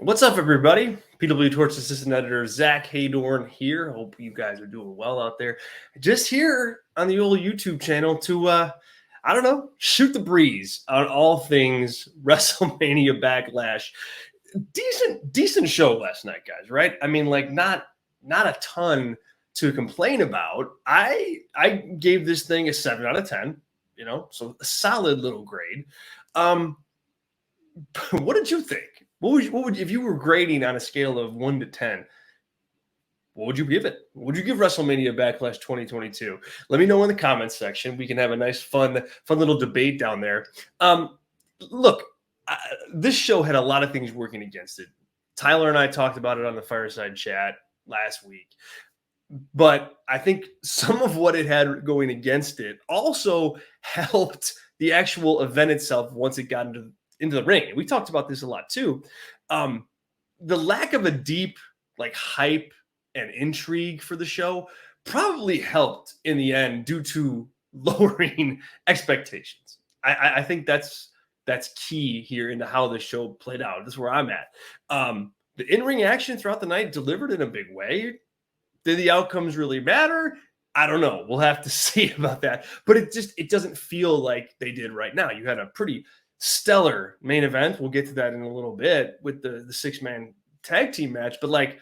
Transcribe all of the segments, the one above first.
What's up, everybody? PWTorch Assistant Editor Zack Heydorn here. Hope you guys are doing well out there. Just here on the old YouTube channel to, shoot the breeze on all things WrestleMania Backlash. Decent show last night, guys. Right? I mean, like not a ton to complain about. I gave this thing a 7 out of 10. So a solid little grade. What did you think? What would if you were grading on a scale of 1 to 10? What would you give it? What would you give WrestleMania Backlash 2022? Let me know in the comments section. We can have a nice, fun little debate down there. Look, this show had a lot of things working against it. Tyler and I talked about it on the Fireside Chat last week. But I think some of what it had going against it also helped the actual event itself once it got into the ring. And we talked about this a lot too. The lack of a deep hype and intrigue for the show probably helped in the end due to lowering expectations. I think that's key here into how the show played out. This is where I'm at. The in-ring action throughout the night delivered in a big way. Did the outcomes really matter? I don't know. We'll have to see about that. But it doesn't feel like they did right now. You had a pretty stellar main event. We'll get to that in a little bit with the 6-man tag team match. But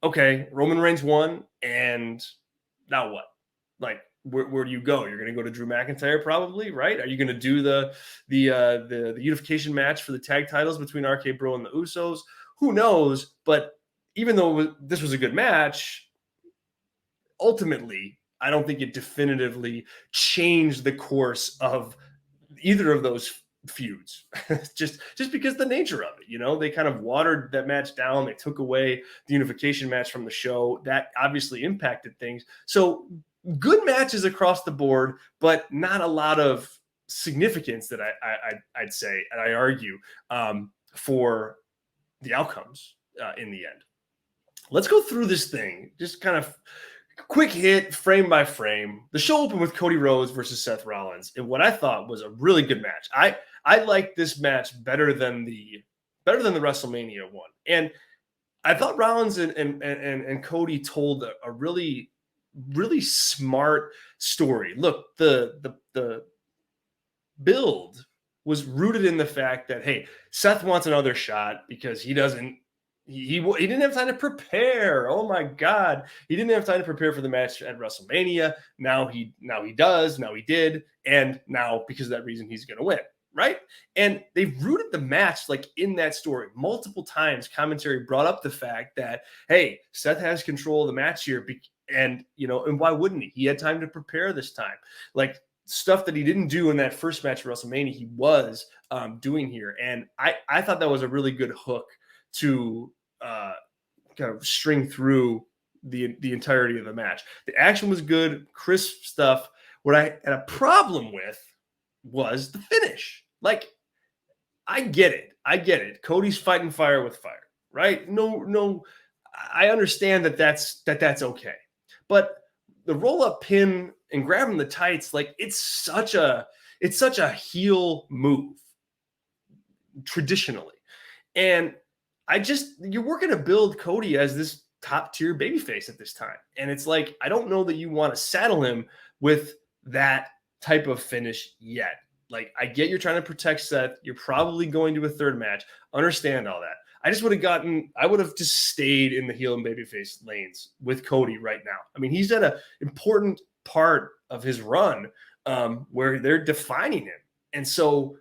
okay, Roman Reigns won, and now what? Where do you go? You're going to go to Drew McIntyre probably, right? Are you going to do the unification match for the tag titles between RK Bro and the Usos? Who knows? But even though this was a good match, ultimately, I don't think it definitively changed the course of either of those feuds. just because the nature of it, they kind of watered that match down. They took away the unification match from the show. That obviously impacted things. So good matches across the board, but not a lot of significance that I'd say, and I argue for the outcomes in the end. Let's go through this thing. Just kind of quick hit, frame by frame. The show opened with Cody Rhodes versus Seth Rollins, and what I thought was a really good match. I liked this match better than the WrestleMania one, and I thought Rollins and Cody told a really smart story. Look, the build was rooted in the fact that, hey, Seth wants another shot because he didn't have time to prepare. Oh my God. He didn't have time to prepare for the match at WrestleMania. Now he does. Now he did. And now because of that reason, he's going to win. Right. And they've rooted the match in that story multiple times. Commentary brought up the fact that, hey, Seth has control of the match here. And why wouldn't he? He had time to prepare this time. Stuff that he didn't do in that first match at WrestleMania, he was doing here. And I thought that was a really good hook to kind of string through the entirety of the match. The action was good, crisp stuff. What I had a problem with was the finish. I get it. Cody's fighting fire with fire, right? No, I understand that's okay. But the roll-up pin and grabbing the tights, it's such a heel move traditionally. And you're working to build Cody as this top tier babyface at this time. And it's I don't know that you want to saddle him with that type of finish yet. I get you're trying to protect Seth. You're probably going to a third match. Understand all that. I would have just stayed in the heel and babyface lanes with Cody right now. I mean, he's at an important part of his run where they're defining him. And so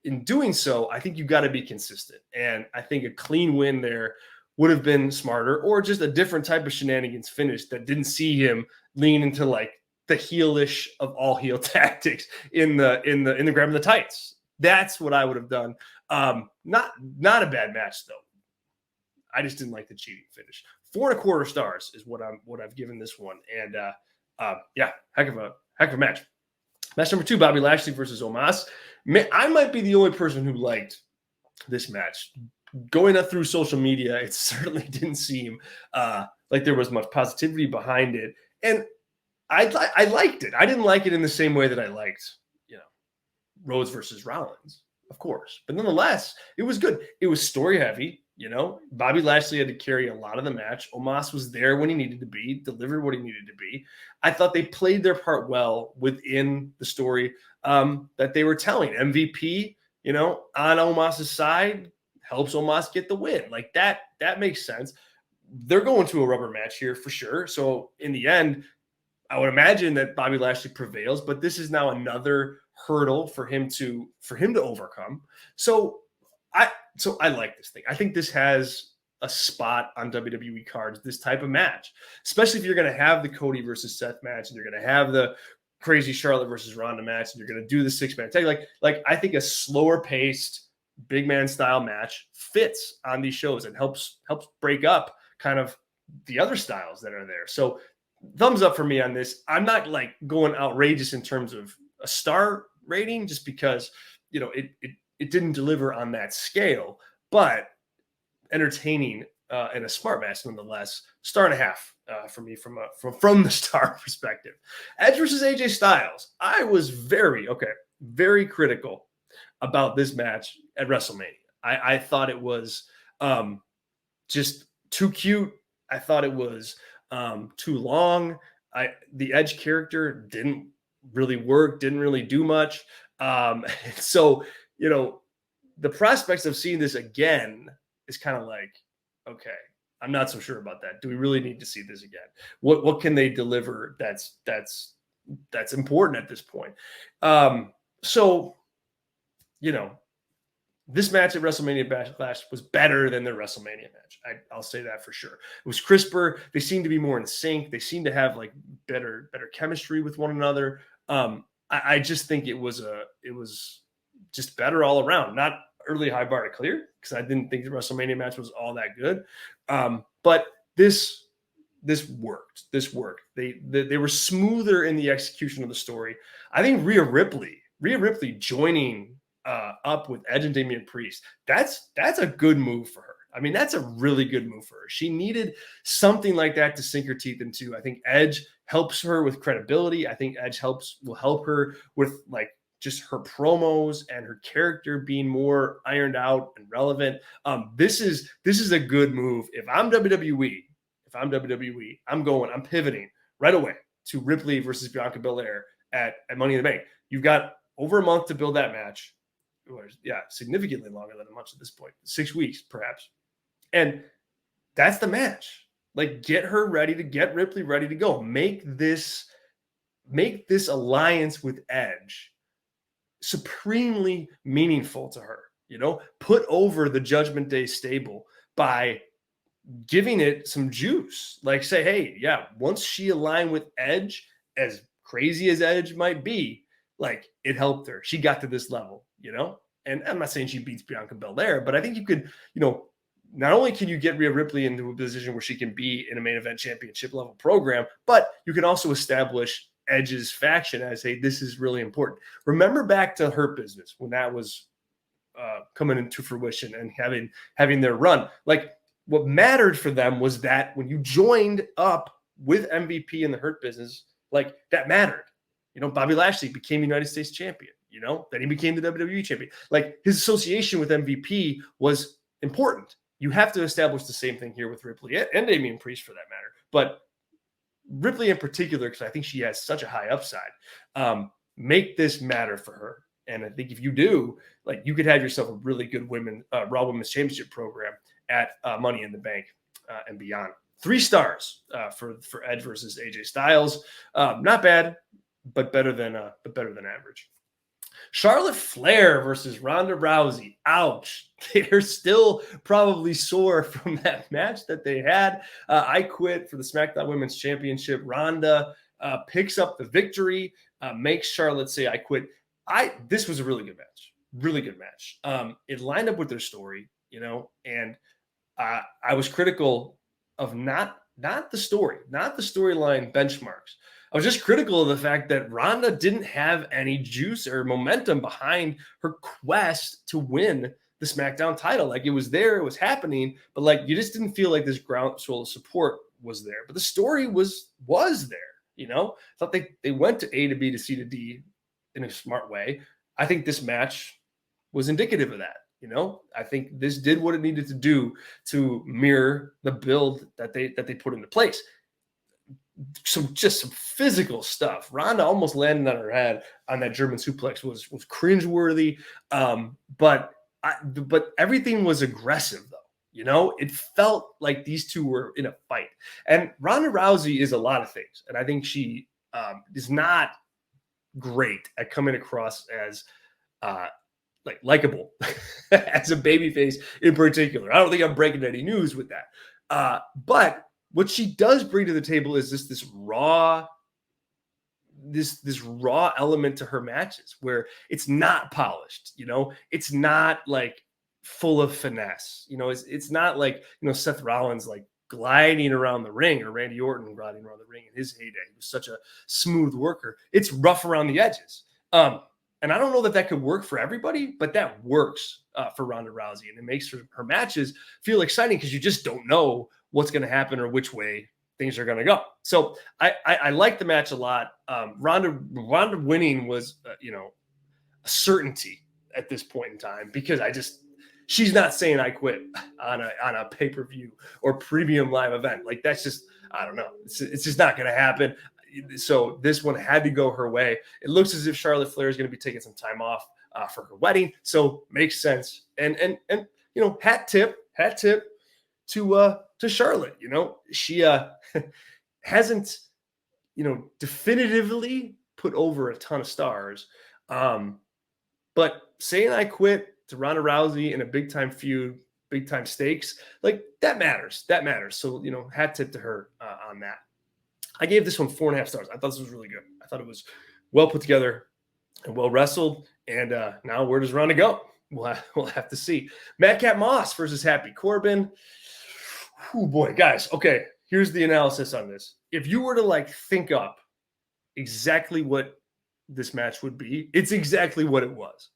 in doing so, I think you got to be consistent. And I think a clean win there would have been smarter, or just a different type of shenanigans finish that didn't see him lean into the heelish of all heel tactics in the grabbing the tights. That's what I would have done. Not a bad match though. I just didn't like the cheating finish. 4.25 stars is what I've given this one. And heck of a match. Match number 2, Bobby Lashley versus Omos. I might be the only person who liked this match. Going up through social media, it certainly didn't seem like there was much positivity behind it. And I liked it. I didn't like it in the same way that I liked, Rhodes versus Rollins, of course. But nonetheless, it was good. It was story heavy. You know, Bobby Lashley had to carry a lot of the match. Omos was there when he needed to be, delivered what he needed to be. I thought they played their part well within the story that they were telling. MVP, you know, on Omos's side helps Omos get the win. Like that makes sense. They're going to a rubber match here for sure. So in the end, I would imagine that Bobby Lashley prevails, but this is now another hurdle for him to overcome. So I like this thing. I think this has a spot on WWE cards, this type of match, especially if you're going to have the Cody versus Seth match and you're going to have the crazy Charlotte versus Ronda match and you're going to do the 6-man tag. Like I think a slower paced big man style match fits on these shows and helps break up kind of the other styles that are there. So thumbs up for me on this. I'm not like going outrageous in terms of a star rating just because, you know, it didn't deliver on that scale, but entertaining and a smart match nonetheless. 1.5 for me from the star perspective. Edge versus AJ Styles. I was very critical about this match at WrestleMania. I thought it was just too cute. I thought it was too long. The Edge character didn't really work, didn't really do much. So, you know, the prospects of seeing this again is kind of like, okay, I'm not so sure about that. Do we really need to see this again? What can they deliver that's important at this point? So, you know, this match at WrestleMania Backlash was better than their WrestleMania match. I'll say that for sure. It was crisper. They seemed to be more in sync. They seemed to have like better chemistry with one another. I just think it was just better all around. Not early high bar to clear because I didn't think the WrestleMania match was all that good. But this worked. This worked. They were smoother in the execution of the story. I think Rhea Ripley joining up with Edge and Damian Priest, that's a good move for her. I mean, that's a really good move for her. She needed something like that to sink her teeth into. I think Edge helps her with credibility. I think Edge will help her with like just her promos and her character being more ironed out and relevant. This is a good move. If I'm WWE, I'm pivoting right away to Ripley versus Bianca Belair at Money in the Bank. You've got over a month to build that match. Yeah, significantly longer than a month at this point, 6 weeks perhaps. And that's the match. Like, get her ready to get Ripley ready to go. Make this alliance with Edge supremely meaningful to her. You know, put over the Judgment Day stable by giving it some juice. Like, say, hey, yeah, once she aligned with Edge, as crazy as Edge might be, like, it helped her. She got to this level, you know? And I'm not saying she beats Bianca Belair, but I think you could, you know, not only can you get Rhea Ripley into a position where she can be in a main event championship level program, but you can also establish Edge's faction as, hey, this is really important. Remember back to Hurt Business when that was coming into fruition and having their run. Like, what mattered for them was that when you joined up with MVP in the Hurt Business, like, that mattered. You know, Bobby Lashley became United States champion, you know, then he became the WWE champion. Like, his association with MVP was important. You have to establish the same thing here with Ripley and Damian Priest for that matter. But Ripley in particular, because I think she has such a high upside, make this matter for her. And I think if you do, like, you could have yourself a really good Raw Women's Championship program at Money in the Bank and beyond. 3 stars for Edge versus AJ Styles. Not bad, but better than average. Charlotte Flair versus Ronda Rousey. Ouch. They're still probably sore from that match that they had. I quit for the SmackDown Women's Championship. Ronda picks up the victory, makes Charlotte say, I quit. This was a really good match. Really good match. It lined up with their story, you know, and I was critical of not the story, not the storyline benchmarks. I was just critical of the fact that Ronda didn't have any juice or momentum behind her quest to win the SmackDown title. Like, it was there, it was happening, but like, you just didn't feel like this groundswell of support was there. But the story was there, you know? I thought they went to A to B to C to D in a smart way. I think this match was indicative of that. You know, I think this did what it needed to do to mirror the build that they put into place. Some physical stuff. Ronda almost landed on her head on that German suplex was cringeworthy. But everything was aggressive though. You know, it felt like these two were in a fight. And Ronda Rousey is a lot of things, and I think she is not great at coming across as like likable as a babyface in particular. I don't think I'm breaking any news with that. But what she does bring to the table is this raw element to her matches where it's not polished, you know, it's not like full of finesse, you know, it's not like, you know, Seth Rollins like gliding around the ring or Randy Orton gliding around the ring in his heyday. He was such a smooth worker. It's rough around the edges. And I don't know that could work for everybody, but that works for Ronda Rousey, and it makes her matches feel exciting because you just don't know what's going to happen or which way things are going to go. So I like the match a lot. Ronda winning was, you know, a certainty at this point in time because she's not saying I quit on a pay-per-view or premium live event. Like that's just, I don't know. It's just not going to happen. So this one had to go her way. It looks as if Charlotte Flair is going to be taking some time off for her wedding. So makes sense. And you know, hat tip to Charlotte. You know, she hasn't, you know, definitively put over a ton of stars. But saying I quit to Ronda Rousey in a big time feud, big time stakes, like that matters. That matters. So, you know, hat tip to her on that. I gave this one 4.5 stars. I thought this was really good. I thought it was well put together and well wrestled. And now where does Ronda go? We'll have to see. Madcap Moss versus Happy Corbin. Oh boy, guys. Okay, here's the analysis on this. If you were to like think up exactly what this match would be, it's exactly what it was.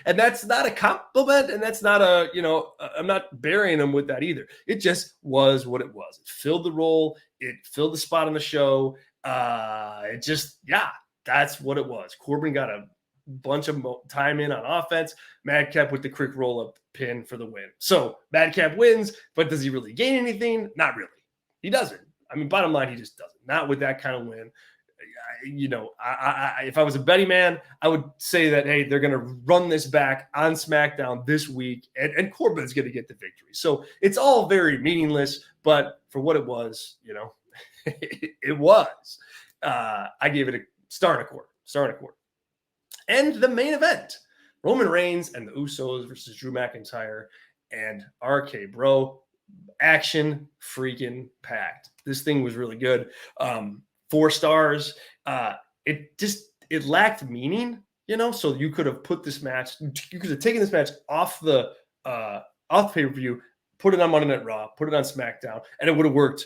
And that's not a compliment, and that's not a, you know, I'm not burying them with that either. It just was what it was. It filled the role. It filled the spot on the show. It just, yeah, that's what it was. Corbin got a bunch of time in on offense. Madcap with the quick roll-up pin for the win. So Madcap wins, but does he really gain anything? Not really. He doesn't. I mean, bottom line, he just doesn't. Not with that kind of win. You know, if I was a betting man, I would say that, hey, they're going to run this back on SmackDown this week, and Corbin's going to get the victory. So it's all very meaningless, but for what it was, you know, it was. I gave it a star and a quarter. And the main event, Roman Reigns and the Usos versus Drew McIntyre and RK Bro. Action freaking packed. This thing was really good. 4 stars. It lacked meaning, you know, so you could have put this match, you could have taken this match off the pay-per-view, put it on Monday Night Raw, put it on SmackDown, and it would have worked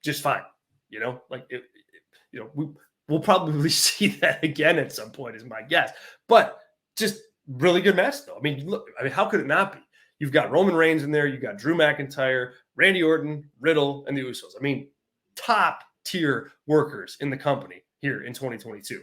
just fine. You know, like you know, we'll probably see that again at some point is my guess, but just really good match though. I mean, look, how could it not be? You've got Roman Reigns in there. You've got Drew McIntyre, Randy Orton, Riddle, and the Usos. I mean, top tier workers in the company here in 2022.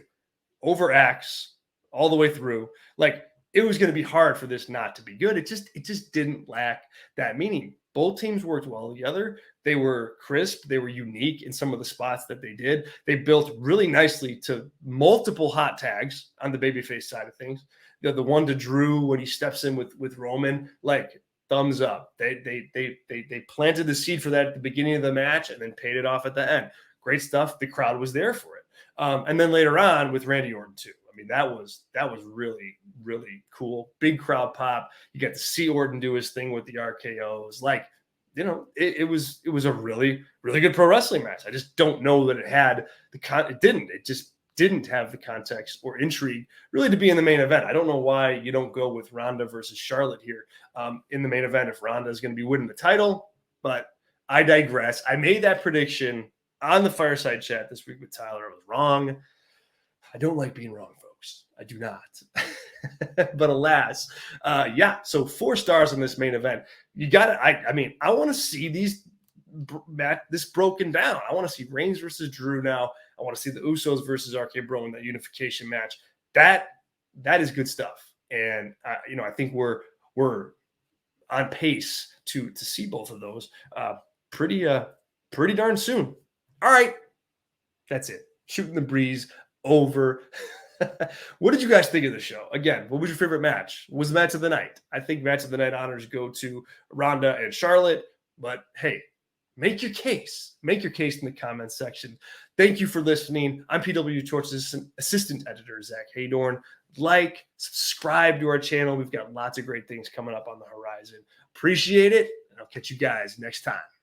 Overacts all the way through. Like, it was going to be hard for this not to be good. It just didn't lack that meaning. Both teams worked well together. They were crisp. They were unique in some of the spots that they did. They built really nicely to multiple hot tags on the babyface side of things. The one to Drew when he steps in with Roman, like, thumbs up. They planted the seed for that at the beginning of the match and then paid it off at the end. Great stuff. The crowd was there for it. And then later on with Randy Orton too. I mean, that was really, really cool. Big crowd pop. You got to see Orton do his thing with the RKOs. Like, you know, it was a really, really good pro wrestling match. I just don't know that it had it just didn't have the context or intrigue really to be in the main event. I don't know why you don't go with Ronda versus Charlotte here in the main event if Ronda is going to be winning the title, but I digress. I made that prediction on the Fireside Chat this week with Tyler. I was wrong. I don't like being wrong, folks. I do not. But alas, yeah. So 4 stars on this main event. You got it. I mean, I want to see this broken down. I want to see Reigns versus Drew now. I want to see the Usos versus RK Bro in that unification match. That is good stuff. And I think we're on pace to see both of those pretty darn soon. All right, that's it. Shooting the breeze over. What did you guys think of the show? Again, what was your favorite match? What was the match of the night? I think match of the night honors go to Ronda and Charlotte. But hey, make your case. Make your case in the comments section. Thank you for listening. I'm PWTorch Assistant Editor Zack Heydorn. Like, subscribe to our channel. We've got lots of great things coming up on the horizon. Appreciate it, and I'll catch you guys next time.